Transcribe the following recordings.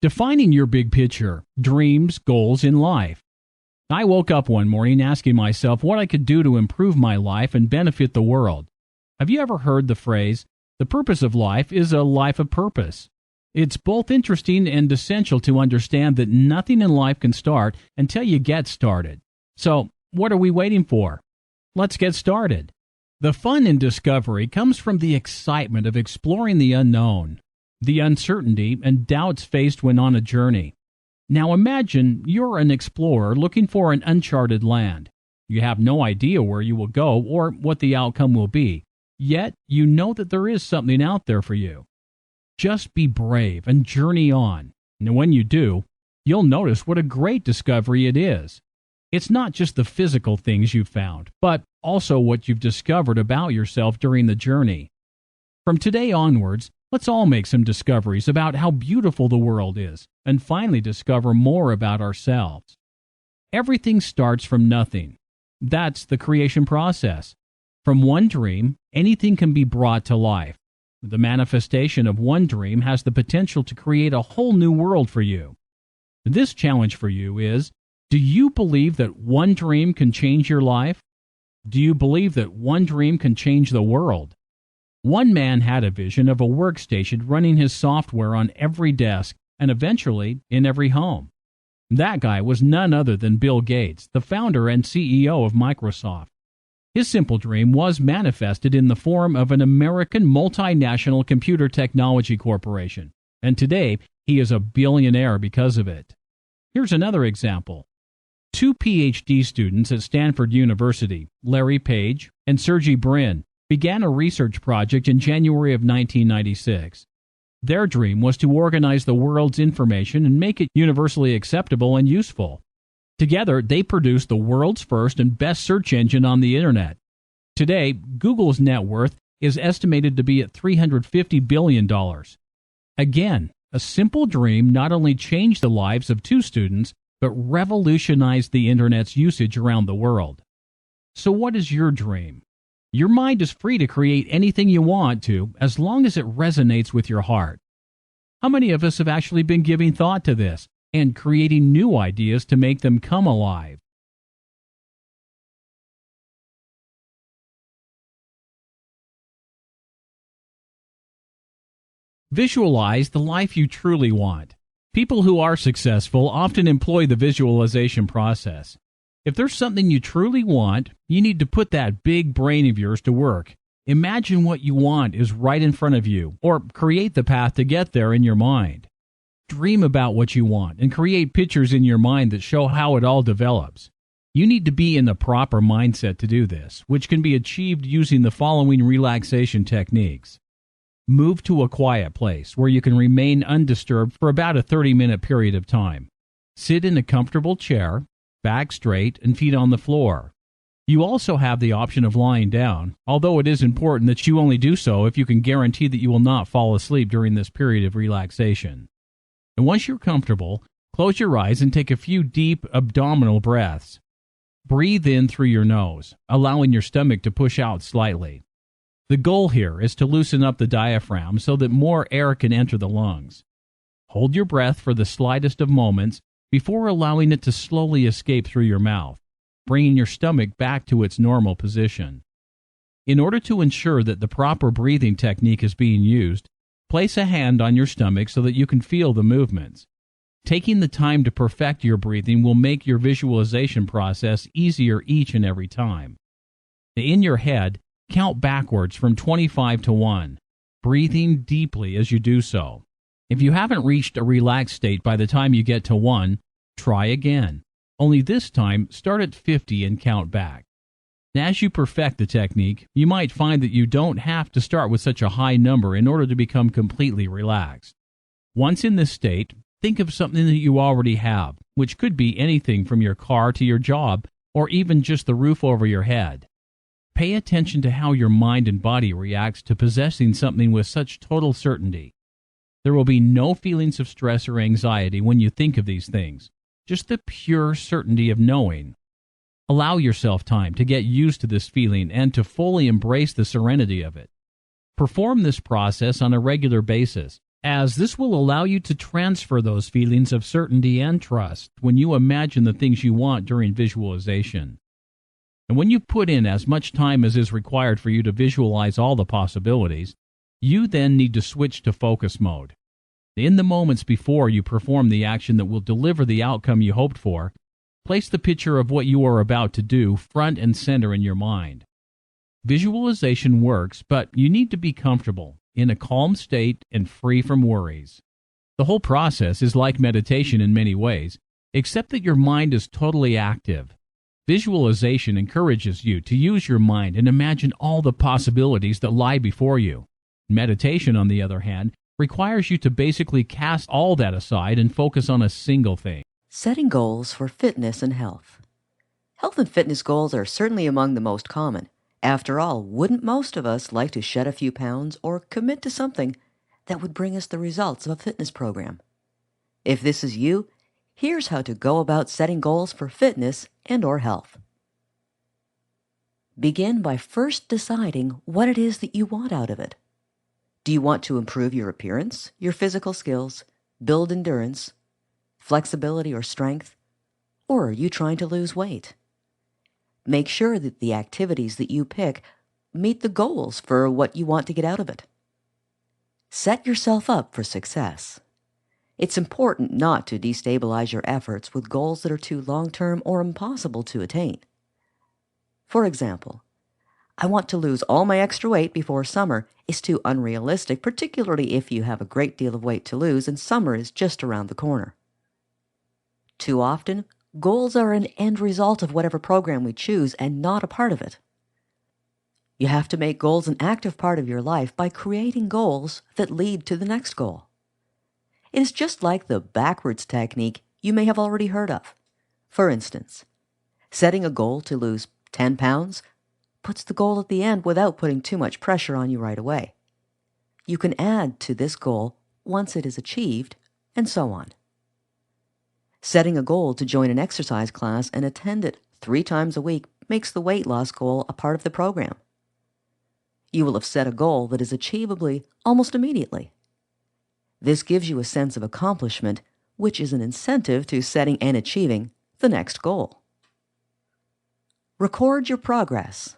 Defining your big picture, dreams, goals in life. I woke up one morning asking myself what I could do to improve my life and benefit the world. Have you ever heard the phrase, the purpose of life is a life of purpose? It's both interesting and essential to understand that nothing in life can start until you get started. So, what are we waiting for? Let's get started. The fun in discovery comes from the excitement of exploring the unknown, the uncertainty and doubts faced when on a journey. Now imagine you're an explorer looking for an uncharted land. You have no idea where you will go or what the outcome will be, yet you know that there is something out there for you. Just be brave and journey on, and when you do, you'll notice what a great discovery it is. It's not just the physical things you've found, but also what you've discovered about yourself during the journey. From today onwards, let's all make some discoveries about how beautiful the world is, and finally discover more about ourselves. Everything starts from nothing. That's the creation process. From one dream, anything can be brought to life. The manifestation of one dream has the potential to create a whole new world for you. This challenge for you is, do you believe that one dream can change your life? Do you believe that one dream can change the world? One man had a vision of a workstation running his software on every desk and eventually in every home. That guy was none other than Bill Gates, the founder and CEO of Microsoft. His simple dream was manifested in the form of an American multinational computer technology corporation, and today he is a billionaire because of it. Here's another example. Two PhD students at Stanford University, Larry Page and Sergey Brin, began a research project in January of 1996. Their dream was to organize the world's information and make it universally acceptable and useful. Together, they produced the world's first and best search engine on the Internet. Today, Google's net worth is estimated to be at $350 billion. Again, a simple dream not only changed the lives of two students, but revolutionized the Internet's usage around the world. So what is your dream? Your mind is free to create anything you want to, as long as it resonates with your heart. How many of us have actually been giving thought to this and creating new ideas to make them come alive? Visualize the life you truly want. People who are successful often employ the visualization process. If there's something you truly want, you need to put that big brain of yours to work. Imagine what you want is right in front of you, or create the path to get there in your mind. Dream about what you want and create pictures in your mind that show how it all develops. You need to be in the proper mindset to do this, which can be achieved using the following relaxation techniques. Move to a quiet place where you can remain undisturbed for about a 30-minute period of time. Sit in a comfortable chair, back straight and feet on the floor. You also have the option of lying down, although it is important that you only do so if you can guarantee that you will not fall asleep during this period of relaxation. And once you're comfortable, close your eyes and take a few deep abdominal breaths. Breathe in through your nose, allowing your stomach to push out slightly. The goal here is to loosen up the diaphragm so that more air can enter the lungs. Hold your breath for the slightest of moments before allowing it to slowly escape through your mouth, bringing your stomach back to its normal position. In order to ensure that the proper breathing technique is being used, place a hand on your stomach so that you can feel the movements. Taking the time to perfect your breathing will make your visualization process easier each and every time. In your head, count backwards from 25 to 1, breathing deeply as you do so. If you haven't reached a relaxed state by the time you get to 1, try again. Only this time, start at 50 and count back. As you perfect the technique, you might find that you don't have to start with such a high number in order to become completely relaxed. Once in this state, think of something that you already have, which could be anything from your car to your job, or even just the roof over your head. Pay attention to how your mind and body reacts to possessing something with such total certainty. There will be no feelings of stress or anxiety when you think of these things, just the pure certainty of knowing. Allow yourself time to get used to this feeling and to fully embrace the serenity of it. Perform this process on a regular basis, as this will allow you to transfer those feelings of certainty and trust when you imagine the things you want during visualization. And when you put in as much time as is required for you to visualize all the possibilities, you then need to switch to focus mode. In the moments before you perform the action that will deliver the outcome you hoped for, place the picture of what you are about to do front and center in your mind. Visualization works, but you need to be comfortable, in a calm state and free from worries. The whole process is like meditation in many ways, except that your mind is totally active. Visualization encourages you to use your mind and imagine all the possibilities that lie before you. Meditation, on the other hand, requires you to basically cast all that aside and focus on a single thing. Setting goals for fitness and health. Health and fitness goals are certainly among the most common. After all, wouldn't most of us like to shed a few pounds or commit to something that would bring us the results of a fitness program? If this is you, here's how to go about setting goals for fitness and/or health. Begin by first deciding what it is that you want out of it. Do you want to improve your appearance, your physical skills, build endurance, flexibility or strength, or are you trying to lose weight? Make sure that the activities that you pick meet the goals for what you want to get out of it. Set yourself up for success. It's important not to destabilize your efforts with goals that are too long-term or impossible to attain. For example, I want to lose all my extra weight before summer is too unrealistic, particularly if you have a great deal of weight to lose and summer is just around the corner. Too often, goals are an end result of whatever program we choose and not a part of it. You have to make goals an active part of your life by creating goals that lead to the next goal. It is just like the backwards technique you may have already heard of. For instance, setting a goal to lose 10 pounds puts the goal at the end without putting too much pressure on you right away. You can add to this goal once it is achieved, and so on. Setting a goal to join an exercise class and attend it 3 times a week makes the weight loss goal a part of the program. You will have set a goal that is achievable almost immediately. This gives you a sense of accomplishment, which is an incentive to setting and achieving the next goal. Record your progress.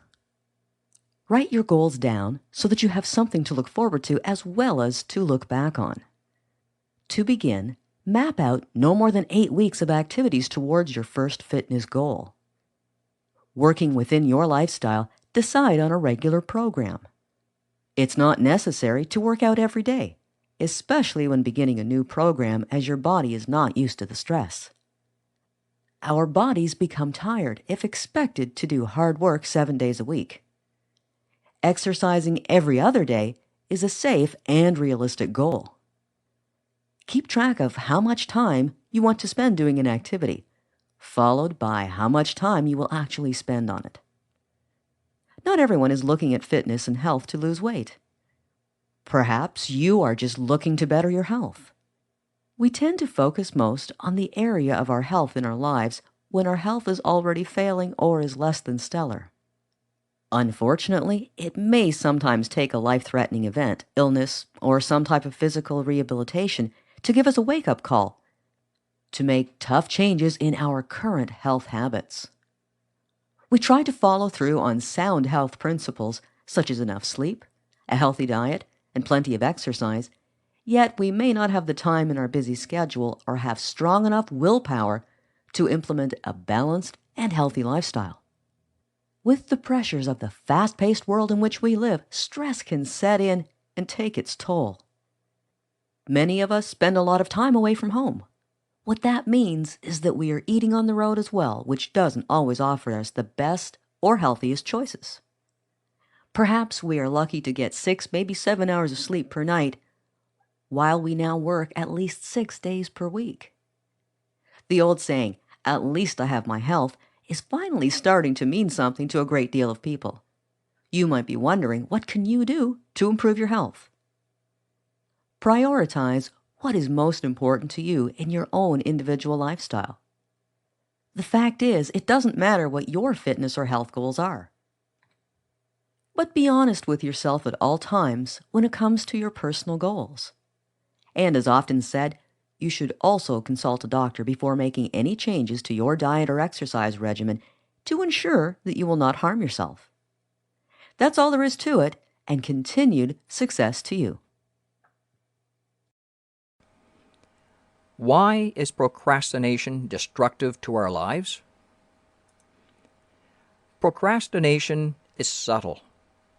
Write your goals down so that you have something to look forward to as well as to look back on. To begin, map out no more than 8 weeks of activities towards your first fitness goal. Working within your lifestyle, decide on a regular program. It's not necessary to work out every day, especially when beginning a new program, as your body is not used to the stress. Our bodies become tired if expected to do hard work 7 days a week. Exercising every other day is a safe and realistic goal. Keep track of how much time you want to spend doing an activity, followed by how much time you will actually spend on it. Not everyone is looking at fitness and health to lose weight. Perhaps you are just looking to better your health. We tend to focus most on the area of our health in our lives when our health is already failing or is less than stellar. Unfortunately, it may sometimes take a life-threatening event, illness, or some type of physical rehabilitation to give us a wake-up call to make tough changes in our current health habits. We try to follow through on sound health principles such as enough sleep, a healthy diet, and plenty of exercise, yet we may not have the time in our busy schedule or have strong enough willpower to implement a balanced and healthy lifestyle. With the pressures of the fast-paced world in which we live, stress can set in and take its toll. Many of us spend a lot of time away from home. What that means is that we are eating on the road as well, which doesn't always offer us the best or healthiest choices. Perhaps we are lucky to get 6, maybe 7 hours of sleep per night, while we now work at least 6 days per week. The old saying, "At least I have my health," is finally starting to mean something to a great deal of people. You might be wondering, what can you do to improve your health? Prioritize what is most important to you in your own individual lifestyle. The fact is, it doesn't matter what your fitness or health goals are. But be honest with yourself at all times when it comes to your personal goals. And as often said, you should also consult a doctor before making any changes to your diet or exercise regimen to ensure that you will not harm yourself. That's all there is to it, and continued success to you. Why is procrastination destructive to our lives? Procrastination is subtle,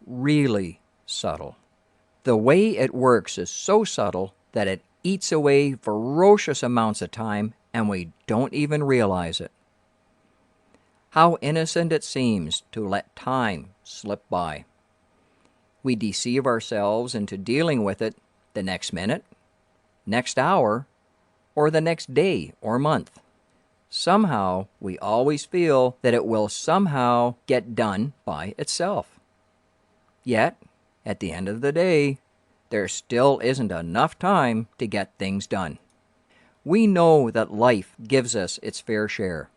really subtle. The way it works is so subtle that it eats away ferocious amounts of time and we don't even realize it. How innocent it seems to let time slip by. We deceive ourselves into dealing with it the next minute, next hour, or the next day or month. Somehow, we always feel that it will somehow get done by itself. Yet, at the end of the day, there still isn't enough time to get things done. We know that life gives us its fair share.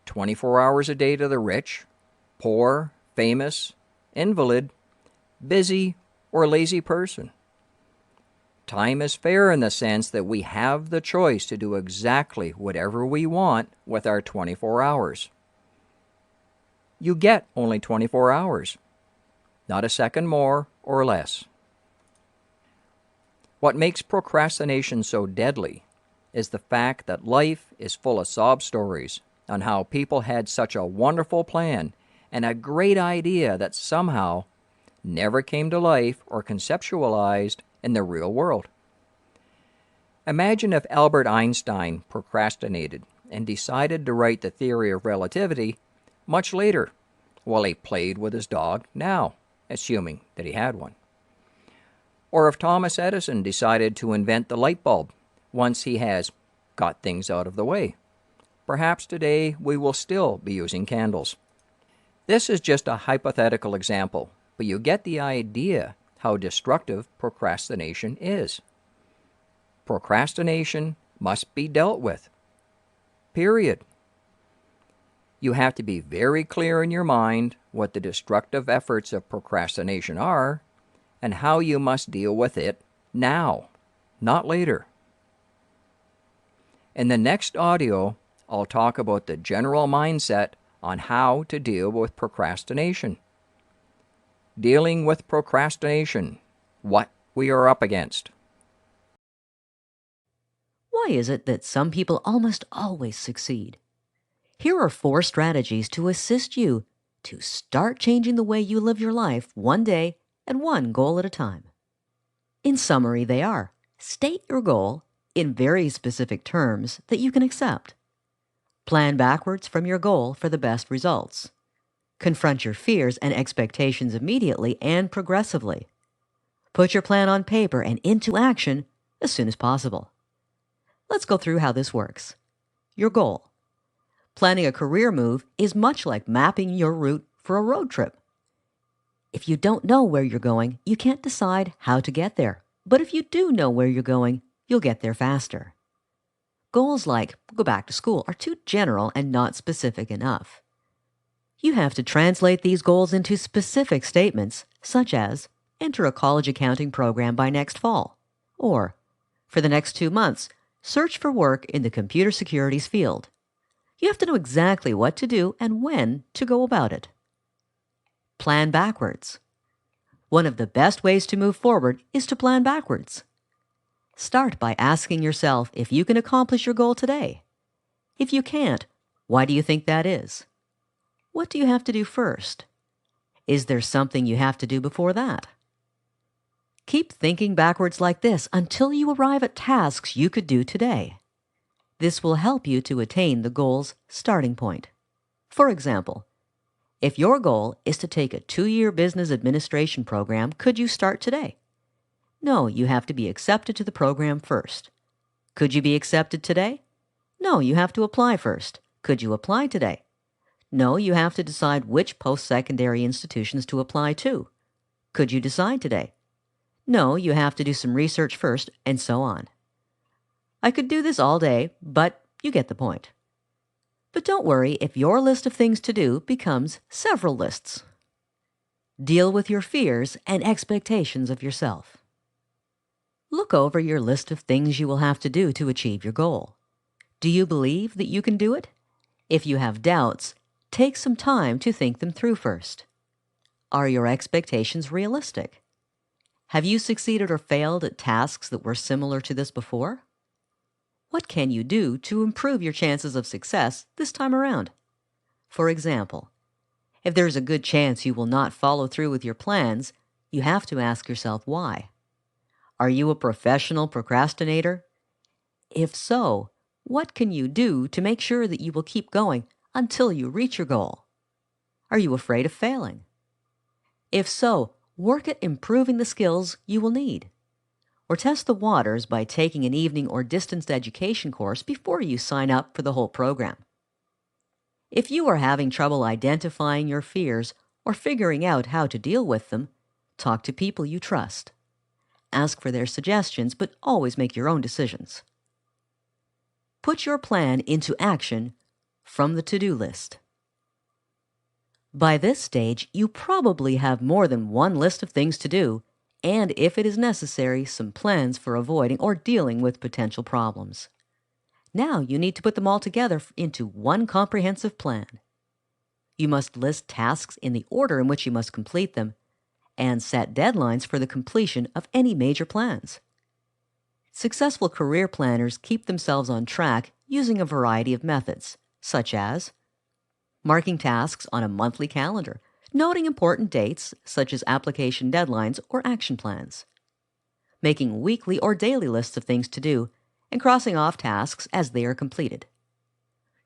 24 hours a day to the rich, poor, famous, invalid, busy, or lazy person. Time is fair in the sense that we have the choice to do exactly whatever we want with our 24 hours. You get only 24 hours, not a second more or less. What makes procrastination so deadly is the fact that life is full of sob stories on how people had such a wonderful plan and a great idea that somehow never came to life or conceptualized in the real world. Imagine if Albert Einstein procrastinated and decided to write the theory of relativity much later while he played with his dog now, assuming that he had one. Or if Thomas Edison decided to invent the light bulb once he has got things out of the way. Perhaps today we will still be using candles. This is just a hypothetical example, but you get the idea how destructive procrastination is. Procrastination must be dealt with. Period. You have to be very clear in your mind what the destructive efforts of procrastination are and how you must deal with it now, not later. In the next audio, I'll talk about the general mindset on how to deal with procrastination. Dealing with procrastination, what we are up against. Why is it that some people almost always succeed? Here are 4 strategies to assist you to start changing the way you live your life one day and one goal at a time. In summary, they are: state your goal in very specific terms that you can accept. Plan backwards from your goal for the best results. Confront your fears and expectations immediately and progressively. Put your plan on paper and into action as soon as possible. Let's go through how this works. Your goal. Planning a career move is much like mapping your route for a road trip. If you don't know where you're going, you can't decide how to get there. But if you do know where you're going, you'll get there faster. Goals like go back to school are too general and not specific enough. You have to translate these goals into specific statements, such as enter a college accounting program by next fall, or for the next 2 months, search for work in the computer securities field. You have to know exactly what to do and when to go about it. Plan backwards. One of the best ways to move forward is to plan backwards. Start by asking yourself if you can accomplish your goal today. If you can't, why do you think that is? What do you have to do first? Is there something you have to do before that? Keep thinking backwards like this until you arrive at tasks you could do today. This will help you to attain the goal's starting point. For example, if your goal is to take a 2-year business administration program, could you start today? No, you have to be accepted to the program first. Could you be accepted today? No, you have to apply first. Could you apply today? No, you have to decide which post-secondary institutions to apply to. Could you decide today? No, you have to do some research first, and so on. I could do this all day, but you get the point. But don't worry if your list of things to do becomes several lists. Deal with your fears and expectations of yourself. Look over your list of things you will have to do to achieve your goal. Do you believe that you can do it? If you have doubts, take some time to think them through first. Are your expectations realistic? Have you succeeded or failed at tasks that were similar to this before? What can you do to improve your chances of success this time around? For example, if there's a good chance you will not follow through with your plans, you have to ask yourself why. Are you a professional procrastinator? If so, what can you do to make sure that you will keep going until you reach your goal? Are you afraid of failing? If so, work at improving the skills you will need. Or test the waters by taking an evening or distance education course before you sign up for the whole program. If you are having trouble identifying your fears or figuring out how to deal with them, talk to people you trust. Ask for their suggestions, but always make your own decisions. Put your plan into action from the to-do list. By this stage, you probably have more than one list of things to do, and if it is necessary, some plans for avoiding or dealing with potential problems. Now you need to put them all together into one comprehensive plan. You must list tasks in the order in which you must complete them, and set deadlines for the completion of any major plans. Successful career planners keep themselves on track using a variety of methods, such as marking tasks on a monthly calendar, noting important dates, such as application deadlines or action plans, making weekly or daily lists of things to do, and crossing off tasks as they are completed,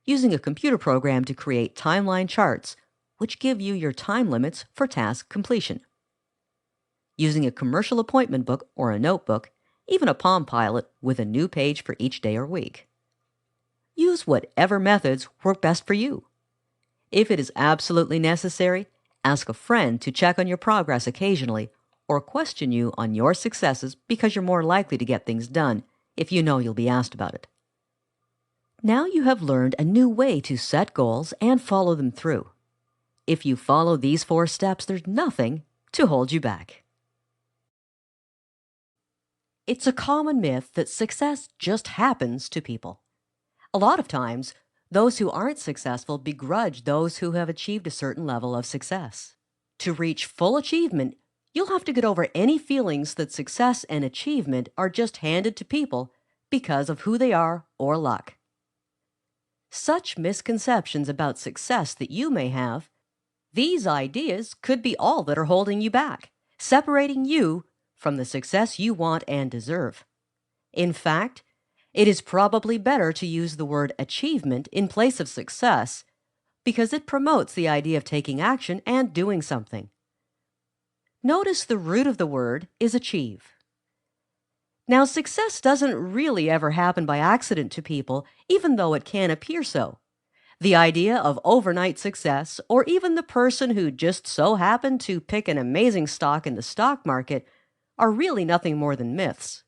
using a computer program to create timeline charts, which give you your time limits for task completion, using a commercial appointment book or a notebook, even a Palm Pilot with a new page for each day or week. Use whatever methods work best for you. If it is absolutely necessary, ask a friend to check on your progress occasionally or question you on your successes because you're more likely to get things done if you know you'll be asked about it. Now you have learned a new way to set goals and follow them through. If you follow these 4 steps, there's nothing to hold you back. It's a common myth that success just happens to people. A lot of times, those who aren't successful begrudge those who have achieved a certain level of success. To reach full achievement, you'll have to get over any feelings that success and achievement are just handed to people because of who they are or luck. Such misconceptions about success that you may have, these ideas could be all that are holding you back, separating you from the success you want and deserve. In fact, it is probably better to use the word achievement in place of success because it promotes the idea of taking action and doing something. Notice the root of the word is achieve. Now, success doesn't really ever happen by accident to people, even though it can appear so. The idea of overnight success, or even the person who just so happened to pick an amazing stock in the stock market, are really nothing more than myths.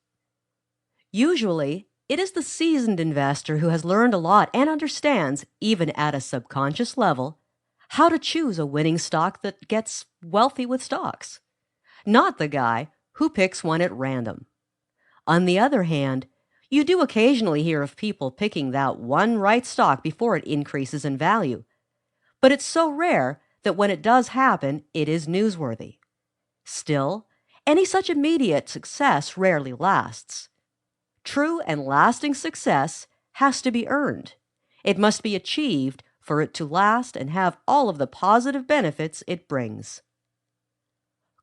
Usually, it is the seasoned investor who has learned a lot and understands, even at a subconscious level, how to choose a winning stock that gets wealthy with stocks, not the guy who picks one at random. On the other hand, you do occasionally hear of people picking that one right stock before it increases in value, but it's so rare that when it does happen, it is newsworthy. Still, any such immediate success rarely lasts. True and lasting success has to be earned. It must be achieved for it to last and have all of the positive benefits it brings.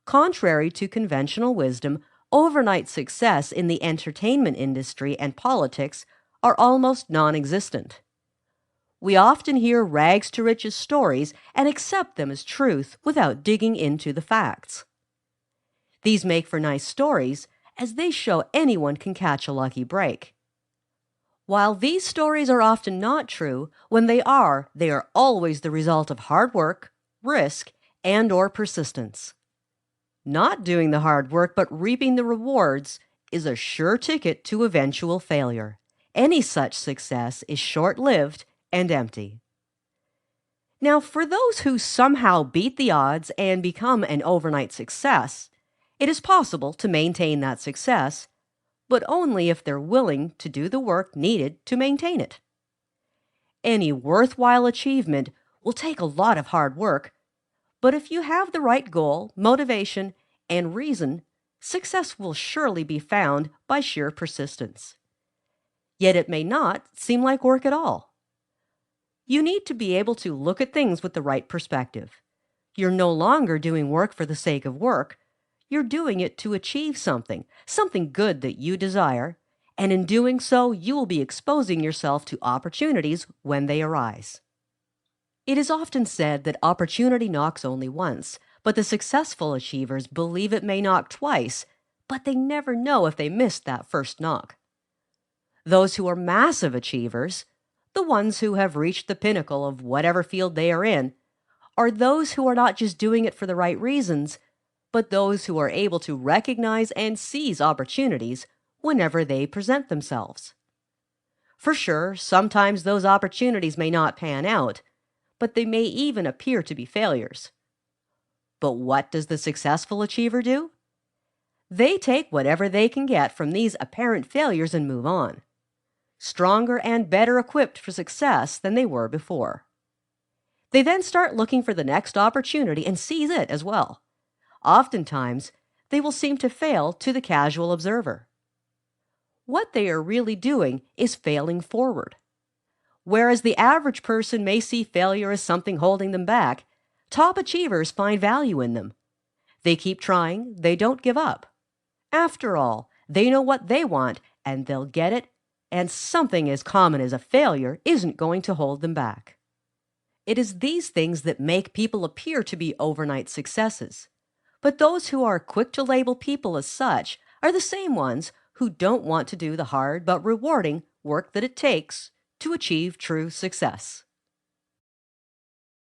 Contrary to conventional wisdom, overnight success in the entertainment industry and politics are almost non-existent. We often hear rags to riches stories and accept them as truth without digging into the facts. These make for nice stories, as they show anyone can catch a lucky break. While these stories are often not true, when they are always the result of hard work, risk, and/or persistence. Not doing the hard work but reaping the rewards is a sure ticket to eventual failure. Any such success is short-lived and empty. Now, for those who somehow beat the odds and become an overnight success, it is possible to maintain that success but only if they're willing to do the work needed to maintain it. Any worthwhile achievement will take a lot of hard work, but if you have the right goal, motivation, and reason, success will surely be found by sheer persistence. Yet it may not seem like work at all. You need to be able to look at things with the right perspective. You're no longer doing work for the sake of work. You're doing it to achieve something good that you desire, and in doing so, you will be exposing yourself to opportunities when they arise. It is often said that opportunity knocks only once, but the successful achievers believe it may knock twice, but they never know if they missed that first knock. Those who are massive achievers, the ones who have reached the pinnacle of whatever field they are in, are those who are not just doing it for the right reasons, but those who are able to recognize and seize opportunities whenever they present themselves. For sure, sometimes those opportunities may not pan out, but they may even appear to be failures. But what does the successful achiever do? They take whatever they can get from these apparent failures and move on, stronger and better equipped for success than they were before. They then start looking for the next opportunity and seize it as well. Oftentimes, they will seem to fail to the casual observer. What they are really doing is failing forward. Whereas the average person may see failure as something holding them back, top achievers find value in them. They keep trying, they don't give up. After all, they know what they want and they'll get it, and something as common as a failure isn't going to hold them back. It is these things that make people appear to be overnight successes. But those who are quick to label people as such are the same ones who don't want to do the hard but rewarding work that it takes to achieve true success.